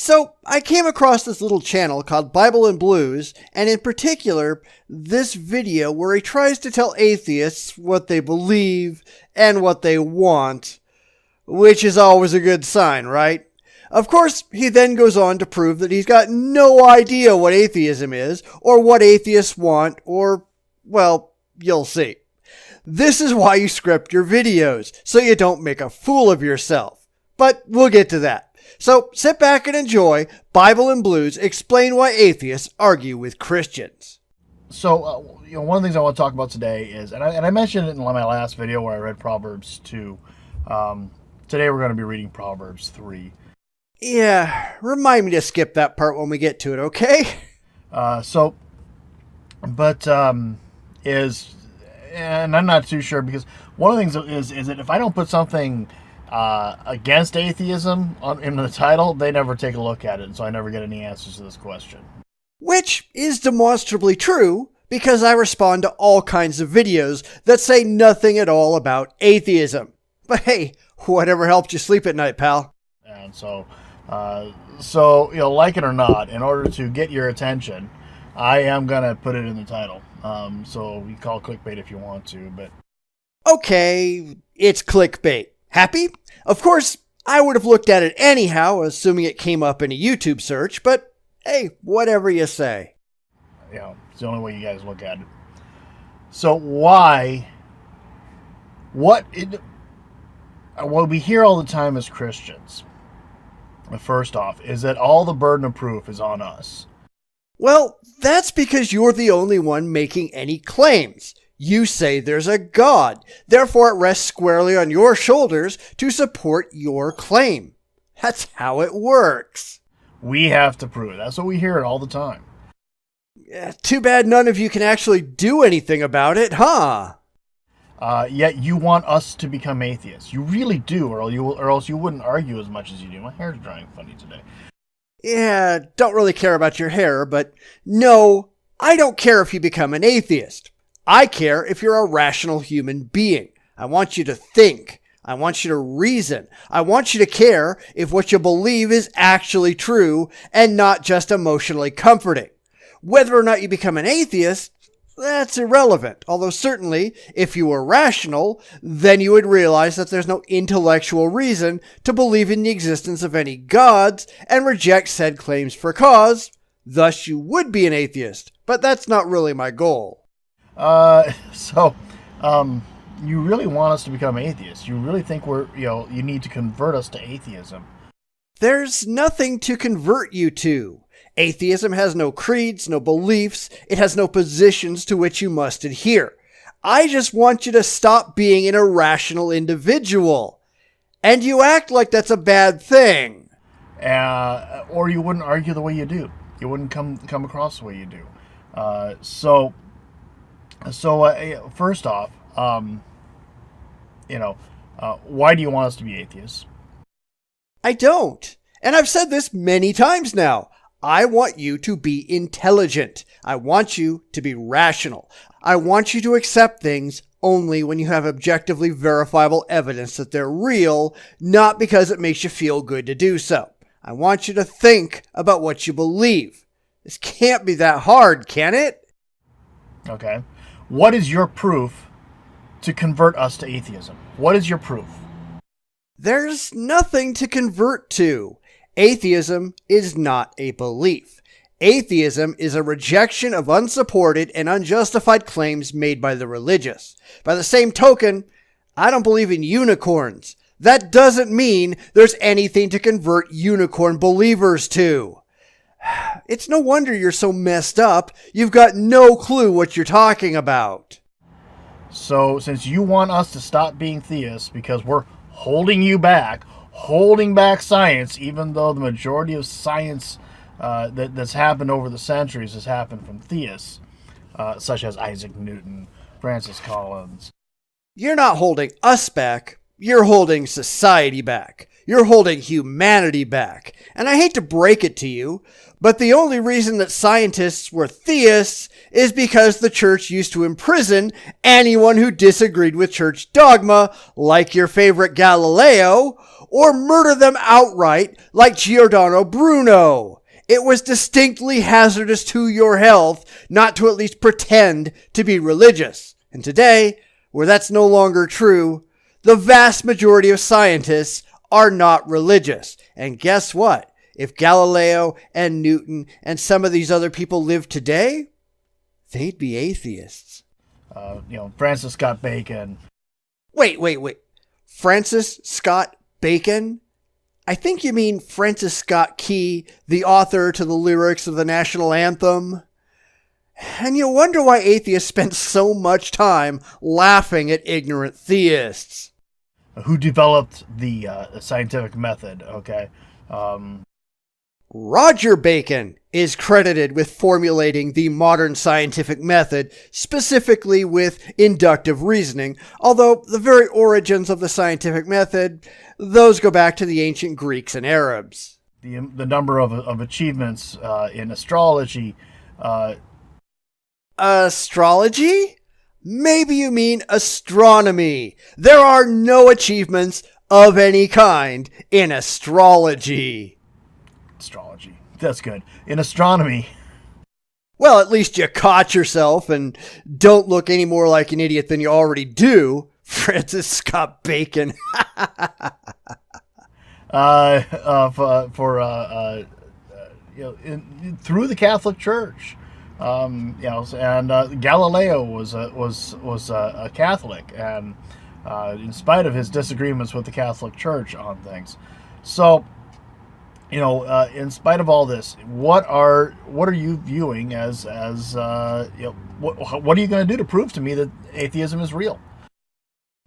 So I came across this little channel called Bible and Blues, and in particular, this video where he tries to tell atheists what they believe and what they want, which is always a good sign, right? Of course, he then goes on to prove that he's got no idea what atheism is, or what atheists want, or, well, you'll see. This is why you script your videos, so you don't make a fool of yourself. But we'll get to that. So sit back and enjoy Bible and Blues explain why atheists argue with Christians. So, one of the things I want to talk about today is, and I mentioned it in my last video where I read Proverbs 2. Today we're going to be reading Proverbs 3. Yeah, remind me to skip that part when we get to it, okay? And I'm not too sure, because one of the things is that if I don't put something against atheism in the title, they never take a look at it, and so I never get any answers to this question. Which is demonstrably true, because I respond to all kinds of videos that say nothing at all about atheism. But hey, whatever helped you sleep at night, pal. And so like it or not, in order to get your attention, I am going to put it in the title. So you call it clickbait if you want to, but... Okay, it's clickbait. Happy? Of course, I would have looked at it anyhow, assuming it came up in a YouTube search, but hey, whatever you say. It's the only way you guys look at it. So what we hear all the time as Christians, first off, is that all the burden of proof is on us. Well, that's because you're the only one making any claims. You say there's a God, therefore it rests squarely on your shoulders to support your claim. That's how it works. We have to prove it. That's what we hear all the time. Too bad none of you can actually do anything about it, huh? Yet you want us to become atheists. You really do, or else you wouldn't argue as much as you do. My hair's drying funny today. Yeah, don't really care about your hair, but no, I don't care if you become an atheist. I care if you're a rational human being. I want you to think. I want you to reason. I want you to care if what you believe is actually true and not just emotionally comforting. Whether or not you become an atheist, that's irrelevant. Although certainly, if you were rational, then you would realize that there's no intellectual reason to believe in the existence of any gods and reject said claims for cause. Thus, you would be an atheist. But that's not really my goal. You really want us to become atheists. You really think you need to convert us to atheism. There's nothing to convert you to. Atheism has no creeds, no beliefs. It has no positions to which you must adhere. I just want you to stop being an irrational individual. And you act like that's a bad thing. Or you wouldn't argue the way you do. You wouldn't come across the way you do. First off, why do you want us to be atheists? I don't. And I've said this many times now. I want you to be intelligent. I want you to be rational. I want you to accept things only when you have objectively verifiable evidence that they're real, not because it makes you feel good to do so. I want you to think about what you believe. This can't be that hard, can it? Okay. What is your proof to convert us to atheism? What is your proof? There's nothing to convert to. Atheism is not a belief. Atheism is a rejection of unsupported and unjustified claims made by the religious. By the same token, I don't believe in unicorns. That doesn't mean there's anything to convert unicorn believers to. It's no wonder you're so messed up. You've got no clue what you're talking about. So, since you want us to stop being theists because we're holding back science, even though the majority of science that's happened over the centuries has happened from theists, such as Isaac Newton, Francis Collins. You're not holding us back. You're holding society back. You're holding humanity back. And I hate to break it to you, but the only reason that scientists were theists is because the church used to imprison anyone who disagreed with church dogma, like your favorite Galileo, or murder them outright like Giordano Bruno. It was distinctly hazardous to your health not to at least pretend to be religious. And today, where that's no longer true, the vast majority of scientists are not religious. And guess what? If Galileo and Newton and some of these other people lived today, they'd be atheists. Francis Scott Bacon. Wait. Francis Scott Bacon? I think you mean Francis Scott Key, the author to the lyrics of the national anthem. And you wonder why atheists spend so much time laughing at ignorant theists. Who developed the scientific method, okay? Roger Bacon is credited with formulating the modern scientific method, specifically with inductive reasoning, although the very origins of the scientific method, those go back to the ancient Greeks and Arabs. The number of achievements in astrology. Astrology? Maybe you mean astronomy. There are no achievements of any kind in astrology. Astrology. That's good. In astronomy. Well, at least you caught yourself and don't look any more like an idiot than you already do, Francis Scott Bacon. Through the Catholic Church, and Galileo was a Catholic, and in spite of his disagreements with the Catholic Church on things, so. In spite of all this, what are you viewing as what are you going to do to prove to me that atheism is real?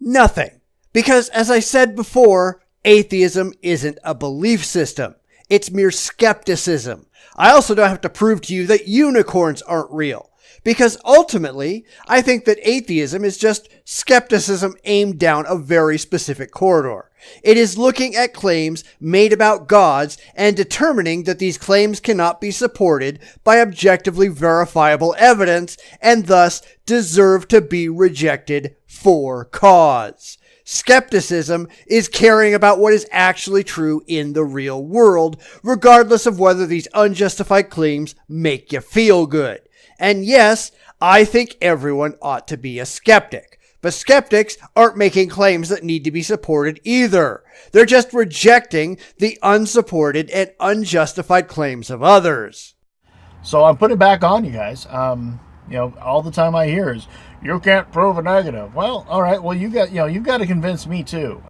Nothing. Because as I said before, atheism isn't a belief system. It's mere skepticism. I also don't have to prove to you that unicorns aren't real. Because ultimately, I think that atheism is just skepticism aimed down a very specific corridor. It is looking at claims made about gods and determining that these claims cannot be supported by objectively verifiable evidence and thus deserve to be rejected for cause. Skepticism is caring about what is actually true in the real world, regardless of whether these unjustified claims make you feel good. And yes, I think everyone ought to be a skeptic. But skeptics aren't making claims that need to be supported either. They're just rejecting the unsupported and unjustified claims of others. So I'm putting it back on you guys. All the time I hear is, you can't prove a negative. Well, all right. Well, you've got to convince me too.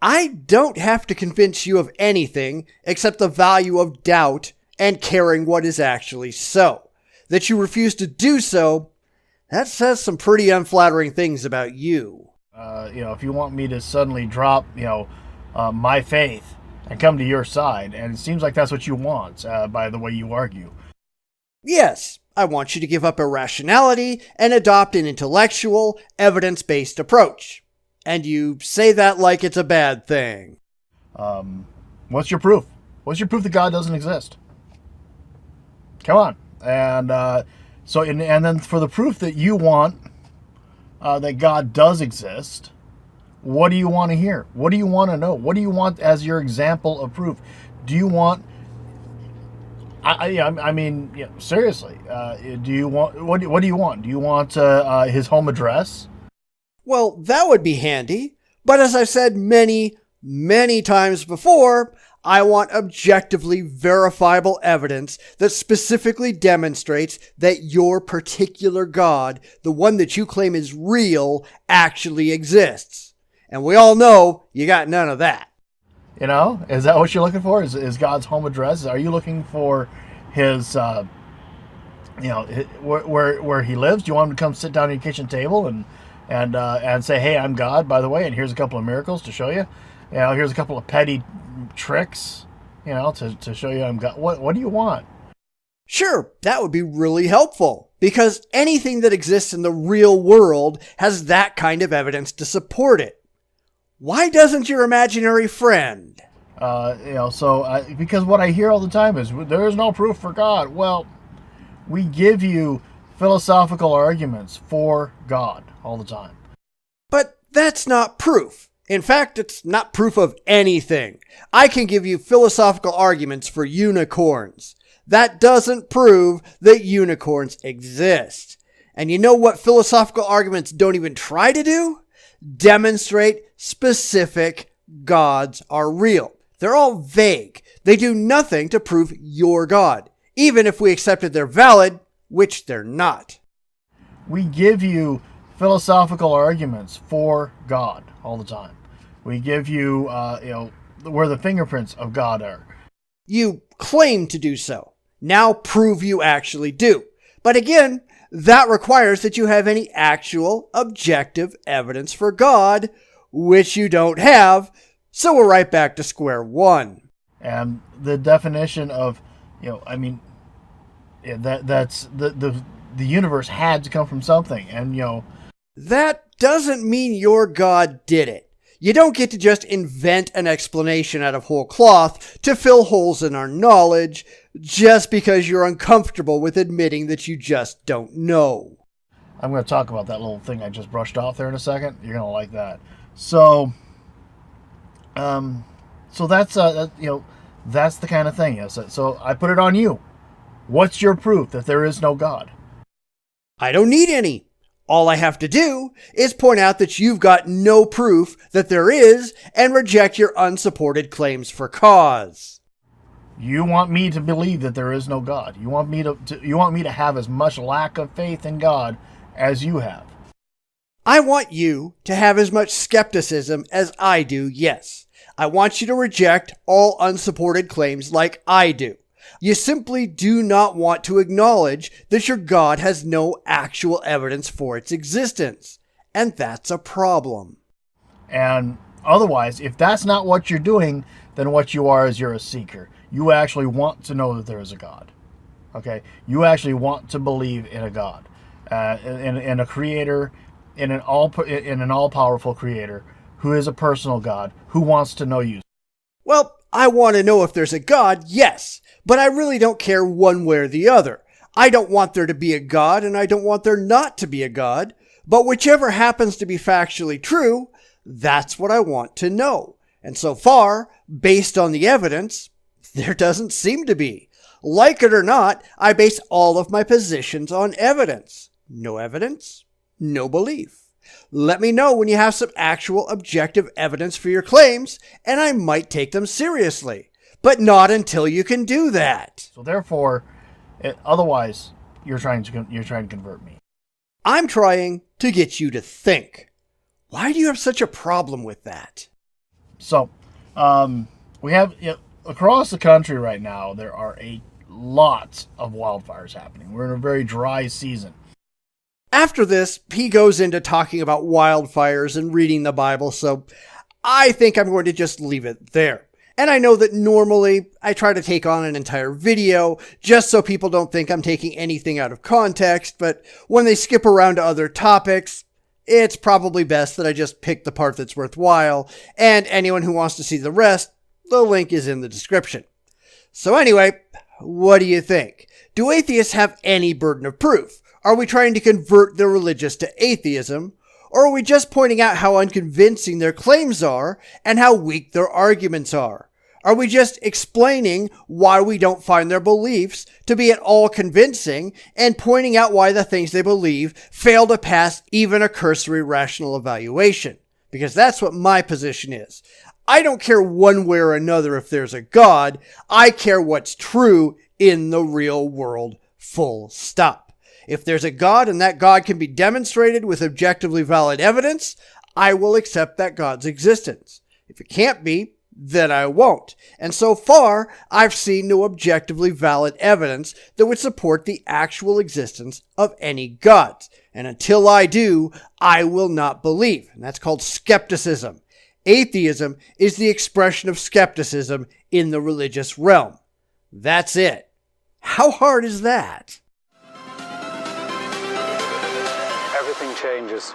I don't have to convince you of anything except the value of doubt and caring what is actually so. That you refuse to do so, that says some pretty unflattering things about you. If you want me to suddenly drop, my faith and come to your side, and it seems like that's what you want, by the way you argue. Yes, I want you to give up irrationality and adopt an intellectual, evidence-based approach. And you say that like it's a bad thing. What's your proof? What's your proof that God doesn't exist? Come on. And then for the proof that you want that God does exist, what do you want to hear? What do you want to know? What do you want as your example of proof? Do you want? Seriously. Do you want? What do you want? Do you want his home address? Well, that would be handy. But as I've said many, many times before, I want objectively verifiable evidence that specifically demonstrates that your particular God, the one that you claim is real, actually exists. And we all know you got none of that. Is that what you're looking for? Is God's home address? Are you looking for his, where he lives? Do you want him to come sit down at your kitchen table and say, hey, I'm God, by the way, and here's a couple of miracles to show you? Here's a couple of petty tricks, to show you I'm God. What do you want? Sure, that would be really helpful, because anything that exists in the real world has that kind of evidence to support it. Why doesn't your imaginary friend? Because what I hear all the time is, there is no proof for God. Well, we give you philosophical arguments for God all the time. But that's not proof. In fact, it's not proof of anything. I can give you philosophical arguments for unicorns. That doesn't prove that unicorns exist. And you know what philosophical arguments don't even try to do? Demonstrate specific gods are real. They're all vague. They do nothing to prove your God, even if we accepted they're valid, which they're not. We give you philosophical arguments for God all the time. We give you, where the fingerprints of God are. You claim to do so. Now prove you actually do. But again, that requires that you have any actual objective evidence for God, which you don't have. So we're right back to square one. And the definition of, that's the universe had to come from something. And, that doesn't mean your God did it. You don't get to just invent an explanation out of whole cloth to fill holes in our knowledge just because you're uncomfortable with admitting that you just don't know. I'm going to talk about that little thing I just brushed off there in a second. You're going to like that. So that's that's the kind of thing. So I put it on you. What's your proof that there is no God? I don't need any. All I have to do is point out that you've got no proof that there is and reject your unsupported claims for cause. You want me to believe that there is no God. You want me to have as much lack of faith in God as you have. I want you to have as much skepticism as I do, yes. I want you to reject all unsupported claims like I do. You simply do not want to acknowledge that your God has no actual evidence for its existence. And that's a problem. And otherwise, if that's not what you're doing, then what you are is you're a seeker. You actually want to know that there is a God. Okay? You actually want to believe in a God, in a creator, in an all-powerful creator who is a personal God who wants to know you. Well, I want to know if there's a God, yes, but I really don't care one way or the other. I don't want there to be a God, and I don't want there not to be a God, but whichever happens to be factually true, that's what I want to know. And so far, based on the evidence, there doesn't seem to be. Like it or not, I base all of my positions on evidence. No evidence, no belief. Let me know when you have some actual objective evidence for your claims, and I might take them seriously. But not until you can do that. So therefore, otherwise, you're trying to convert me. I'm trying to get you to think. Why do you have such a problem with that? So, we have across the country right now, there are a lot of wildfires happening. We're in a very dry season. After this, he goes into talking about wildfires and reading the Bible, so I think I'm going to just leave it there. And I know that normally I try to take on an entire video just so people don't think I'm taking anything out of context, but when they skip around to other topics, it's probably best that I just pick the part that's worthwhile, and anyone who wants to see the rest, the link is in the description. So anyway, what do you think? Do atheists have any burden of proof? Are we trying to convert the religious to atheism? Or are we just pointing out how unconvincing their claims are and how weak their arguments are? Are we just explaining why we don't find their beliefs to be at all convincing and pointing out why the things they believe fail to pass even a cursory rational evaluation? Because that's what my position is. I don't care one way or another if there's a God. I care what's true in the real world, full stop. If there's a God and that God can be demonstrated with objectively valid evidence, I will accept that God's existence. If it can't be, then I won't. And so far, I've seen no objectively valid evidence that would support the actual existence of any gods. And until I do, I will not believe. And that's called skepticism. Atheism is the expression of skepticism in the religious realm. That's it. How hard is that? Everything changes.